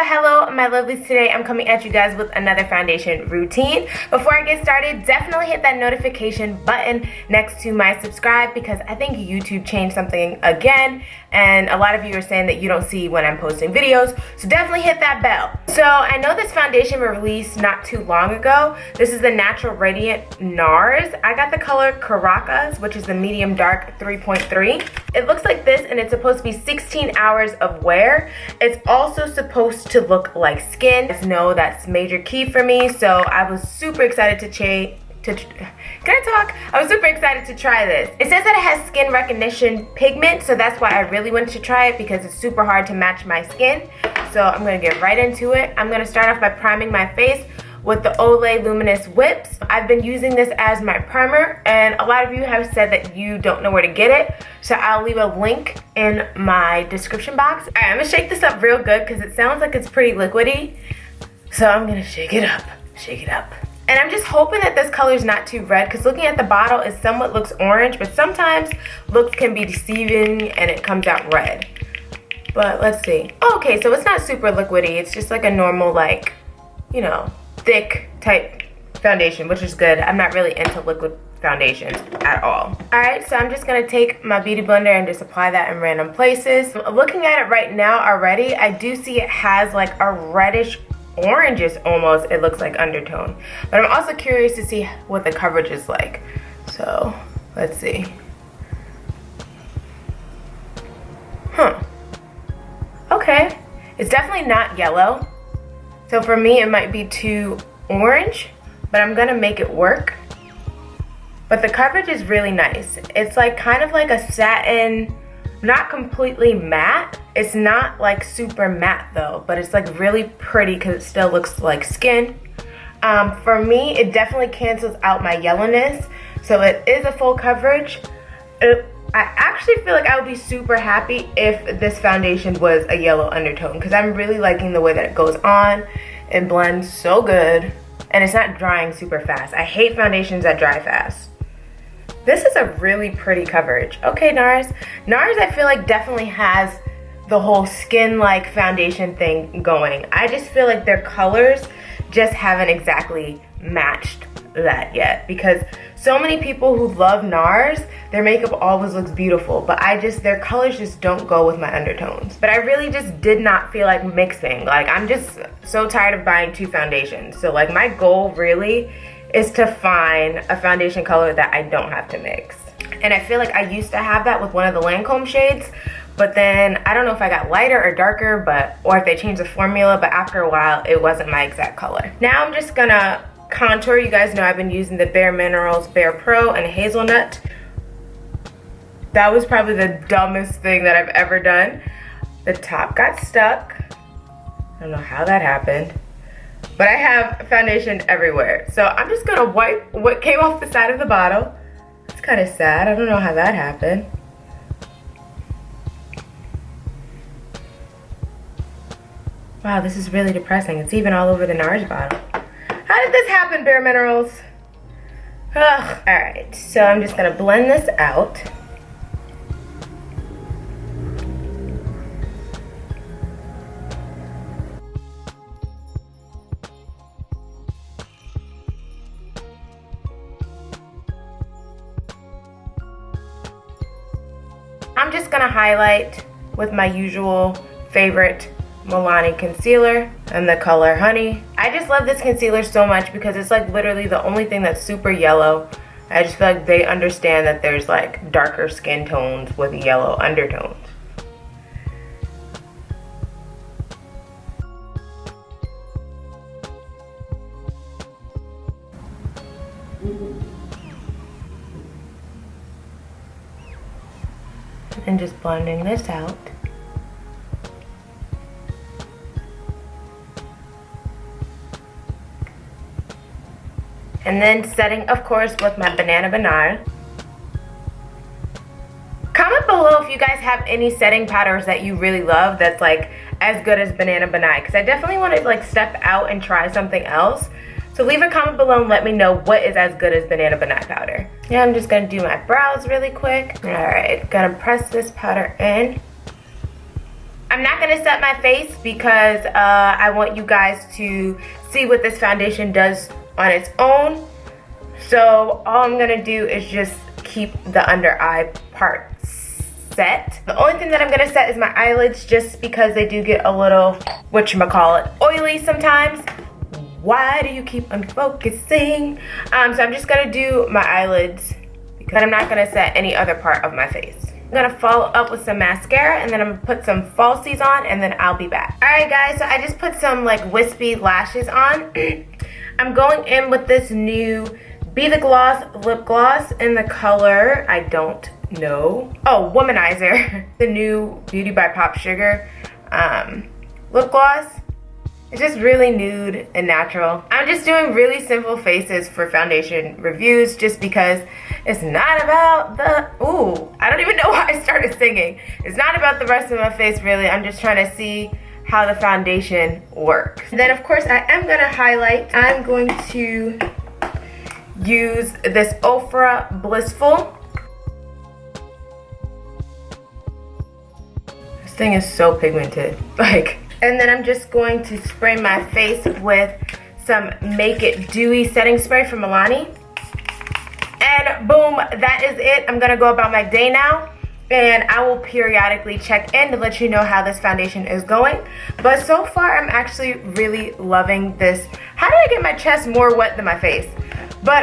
so hello my lovelies. Today I'm coming at you guys with another foundation routine. Before I get started, definitely hit that notification button next to my subscribe because I think YouTube changed something again and a lot of you are saying that you don't see when I'm posting videos, so definitely hit that bell. So I know this foundation was released not too long ago. This is the Natural Radiant Nars. I got the color Caracas, which is the medium dark 3.3. It looks like this and it's supposed to be 16 hours of wear. It's also supposed to look like skin. You guys know that's major key for me, so I was super excited to I was super excited to try this. It says that it has skin recognition pigment, so that's why I really wanted to try it because it's super hard to match my skin. So I'm gonna get right into it. I'm gonna start off by priming my face with the Olay Luminous Whips. I've been using this as my primer and a lot of you have said that you don't know where to get it, so I'll leave a link in my description box. All right, I'm gonna shake this up real good because it sounds like it's pretty liquidy, so I'm gonna shake it up. And I'm just hoping that this color is not too red because looking at the bottle, it somewhat looks orange, but sometimes looks can be deceiving and it comes out red. But let's see. Oh, okay, so it's not super liquidy. It's just like a normal, like, you know, thick type foundation, which is good. I'm not really into liquid foundations at all. All right, so I'm just gonna take my beauty blender and just apply that in random places. Looking at it right now already, I do see it has like a reddish oranges almost, it looks like undertone, but I'm also curious to see what the coverage is like, so let's see. Okay, it's definitely not yellow, so for me it might be too orange, but I'm gonna make it work. But the coverage is really nice. It's like kind of like a satin, not completely matte. It's not like super matte though, but it's like really pretty because it still looks like skin. For me, it definitely cancels out my yellowness, so it is a full coverage. I actually feel like I would be super happy if this foundation was a yellow undertone because I'm really liking the way that it goes on. It blends so good and it's not drying super fast. I hate foundations that dry fast. This is a really pretty coverage. Okay, Nars. Nars, I feel like definitely has the whole skin-like foundation thing going. I just feel like their colors just haven't exactly matched that yet because so many people who love Nars, their makeup always looks beautiful, but their colors just don't go with my undertones. But I really just did not feel like mixing. Like, I'm just so tired of buying two foundations. So like my goal really is to find a foundation color that I don't have to mix. And I feel like I used to have that with one of the Lancome shades, but then I don't know if I got lighter or darker, or if they changed the formula, but after a while it wasn't my exact color. Now I'm just gonna contour. You guys know I've been using the Bare Minerals Bare Pro and Hazelnut. That was probably the dumbest thing that I've ever done. The top got stuck. I don't know how that happened, but I have foundation everywhere. So I'm just gonna wipe what came off the side of the bottle. It's kind of sad. I don't know how that happened. Wow, this is really depressing. It's even all over the Nars bottle. How did this happen, Bare Minerals? Ugh. All right, so I'm just gonna blend this out. I'm just gonna highlight with my usual favorite Milani concealer and the color Honey. I just love this concealer so much because it's like literally the only thing that's super yellow. I just feel like they understand that there's like darker skin tones with yellow undertones. And just blending this out. And then setting, of course, with my Banana Banal. Comment below if you guys have any setting powders that you really love that's like as good as Banana Banal, because I definitely want to like step out and try something else. So leave a comment below and let me know what is as good as Banana Banal powder. Yeah, I'm just gonna do my brows really quick. All right, gonna press this powder in. I'm not gonna set my face because I want you guys to see what this foundation does on its own. So all I'm gonna do is just keep the under eye part set. The only thing that I'm gonna set is my eyelids, just because they do get a little, whatchamacallit, oily sometimes. Why do you keep unfocusing? So I'm just gonna do my eyelids, because I'm not gonna set any other part of my face. I'm gonna follow up with some mascara, and then I'm gonna put some falsies on, and then I'll be back. All right, guys, so I just put some like wispy lashes on. I'm going in with this new Be The Gloss lip gloss in the color, I don't know. Oh, Womanizer, the new Beauty by Pop Sugar lip gloss. It's just really nude and natural. I'm just doing really simple faces for foundation reviews, just because it's not about the, ooh, I don't even know why I started singing. It's not about the rest of my face, really. I'm just trying to see how the foundation works. And then, of course, I am gonna highlight. I'm going to use this Ofra Blissful. This thing is so pigmented, like. And then I'm just going to spray my face with some Make It Dewy setting spray from Milani. And boom, that is it. I'm gonna go about my day now, and I will periodically check in to let you know how this foundation is going. But so far, I'm actually really loving this. How did I get my chest more wet than my face? But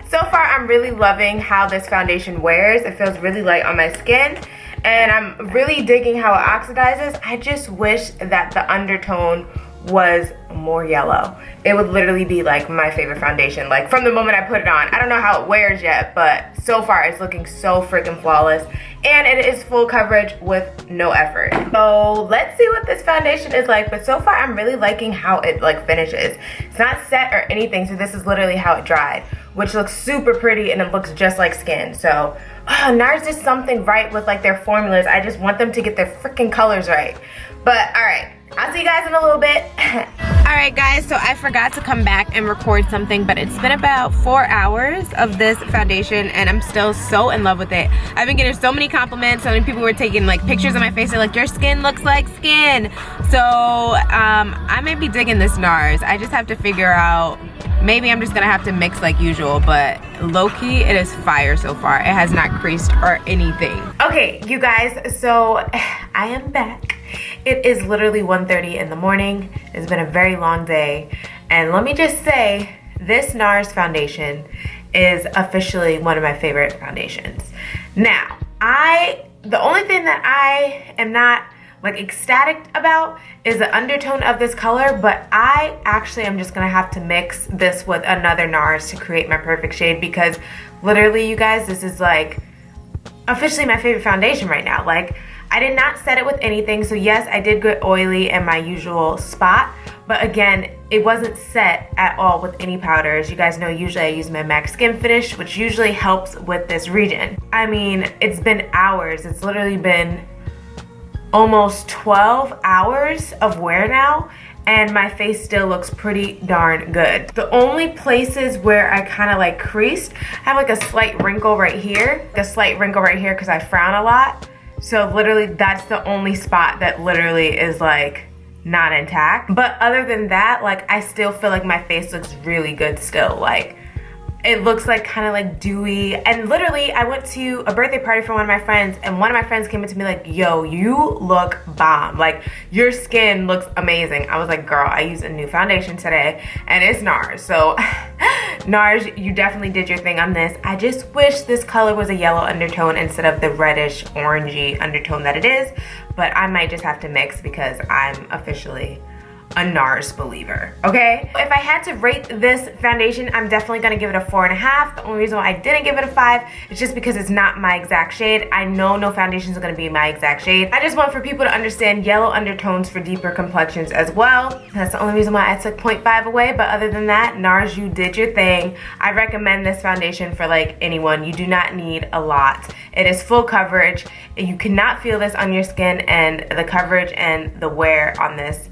so far, I'm really loving how this foundation wears. It feels really light on my skin, and I'm really digging how it oxidizes. I just wish that the undertone was more yellow. It would literally be like my favorite foundation, like from the moment I put it on. I don't know how it wears yet, but so far it's looking so freaking flawless, and it is full coverage with no effort. So let's see what this foundation is like. But so far I'm really liking how it like finishes. It's not set or anything, so this is literally how it dried, which looks super pretty, and it looks just like skin. So Nars does something right with like their formulas. I just want them to get their freaking colors right. But all right, I'll see you guys in a little bit. Alright guys, so I forgot to come back and record something, but it's been about 4 hours of this foundation, and I'm still so in love with it. I've been getting so many compliments. So many people were taking like pictures of my face. They're like, your skin looks like skin. So I may be digging this Nars. I just have to figure out, maybe I'm just gonna have to mix like usual, but low-key, it is fire so far. It has not creased or anything. Okay, you guys, so I am back. It is literally 1:30 in the morning. It's been a very long day, and let me just say, this Nars foundation is officially one of my favorite foundations. Now, the only thing that I am not like ecstatic about is the undertone of this color, but I actually am just gonna have to mix this with another Nars to create my perfect shade, because literally, you guys, this is like officially my favorite foundation right now. Like, I did not set it with anything, so yes, I did get oily in my usual spot, but again, it wasn't set at all with any powders. You guys know usually I use my MAC Skin Finish, which usually helps with this region. I mean, it's been hours. It's literally been almost 12 hours of wear now, and my face still looks pretty darn good. The only places where I kind of like creased, I have like a slight wrinkle right here, because I frown a lot. So literally that's the only spot that literally is like not intact. But other than that, like I still feel like my face looks really good still. Like it looks like kind of like dewy. And literally I went to a birthday party for one of my friends, and one of my friends came up to me like, yo, you look bomb. Like your skin looks amazing. I was like, girl, I used a new foundation today, and it's Nars. So Nars, you definitely did your thing on this. I just wish this color was a yellow undertone instead of the reddish orangey undertone that it is, but I might just have to mix because I'm officially a Nars believer, okay? If I had to rate this foundation, I'm definitely gonna give it a 4.5. The only reason why I didn't give it a 5 is just because it's not my exact shade. I know no foundation is gonna be my exact shade. I just want for people to understand yellow undertones for deeper complexions as well. That's the only reason why I took 0.5 away, but other than that, Nars, you did your thing. I recommend this foundation for like anyone. You do not need a lot. It is full coverage. You cannot feel this on your skin, and the coverage and the wear on this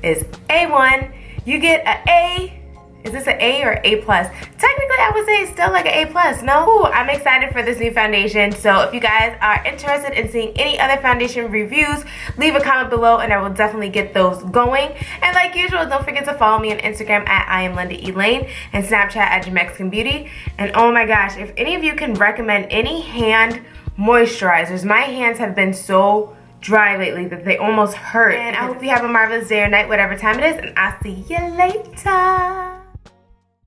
is A1. You get an A Is this an A or A+? Technically, I would say it's still like an A+, no? Ooh, I'm excited for this new foundation. So if you guys are interested in seeing any other foundation reviews, leave a comment below and I will definitely get those going. And like usual, don't forget to follow me on Instagram at iamLindaElaine and Snapchat at JamexcanBeauty. And oh my gosh, if any of you can recommend any hand moisturizers, my hands have been so dry lately that they almost hurt. And I hope you have a marvelous day or night, whatever time it is, and I'll see you later.